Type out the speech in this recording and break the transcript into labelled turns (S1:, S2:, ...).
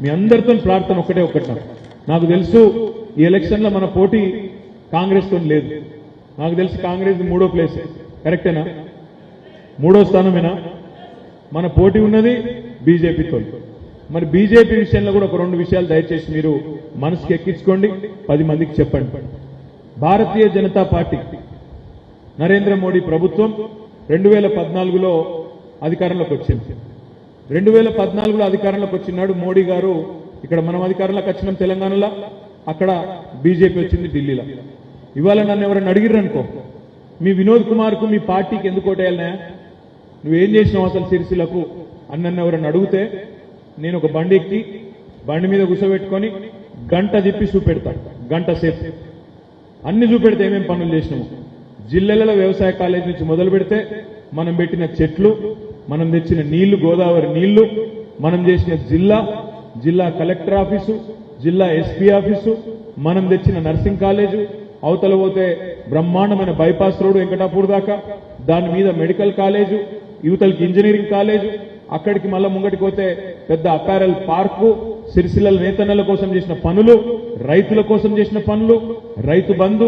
S1: మీ అందరితో ప్రార్థన ఒకటే నాకు తెలుసు ఈ ఎలక్షన్లో మన పోటీ కాంగ్రెస్ తో లేదు. నాకు తెలిసి కాంగ్రెస్ 3వ ప్లేస్, కరెక్టేనా? 3వ స్థానమేనా? మన పోటీ ఉన్నది బీజేపీతో. మరి బీజేపీ విషయంలో కూడా ఒక 2 విషయాలు దయచేసి మీరు మనసుకి ఎక్కించుకోండి, 10 మందికి చెప్పండి. భారతీయ జనతా పార్టీ నరేంద్ర మోడీ ప్రభుత్వం 2014లో అధికారంలోకి వచ్చింది. 2014లో అధికారంలోకి వచ్చినాడు మోడీ గారు. ఇక్కడ మనం అధికారంలోకి వచ్చినాం తెలంగాణలో, అక్కడ బీజేపీ వచ్చింది ఢిల్లీలో. ఇవాళ నన్ను ఎవరైనా అడిగిర్రనుకో, మీ వినోద్ కుమార్కు మీ పార్టీకి ఎందుకు ఓటేయాలనే, నువ్వేం చేసినావు అసలు సిరిసిల్లకు అని నన్ను ఎవరైనా అడిగితే, నేను ఒక బండి ఎక్కి బండి మీద కూర్చోబెట్టుకొని గంట చెప్పి చూపెడతాను. గంట సేపు అన్ని చూపెడితే ఏమేం పనులు చేసినాము. జిల్లాలలో వ్యవసాయ కాలేజ్ నుంచి మొదలు పెడితే మనం పెట్టిన చెట్లు, మనం తెచ్చిన నీళ్లు, గోదావరి నీళ్లు, మనం చేసిన జిల్లా కలెక్టర్ ఆఫీసు, జిల్లా ఎస్పీ ఆఫీసు, మనం తెచ్చిన నర్సింగ్ కాలేజు, అవతల పోతే బ్రహ్మాండమైన బైపాస్ రోడ్డు వెంకటాపూర్ దాకా, దాని మీద మెడికల్ కాలేజు, యువతలకి ఇంజనీరింగ్ కాలేజు, అక్కడికి మళ్ళా ముంగటికి పోతే పెద్ద అపారల్ పార్కు, సిరిసిల్ల నేతన్నల కోసం చేసిన పనులు, రైతుల కోసం చేసిన పనులు, రైతు బంధు,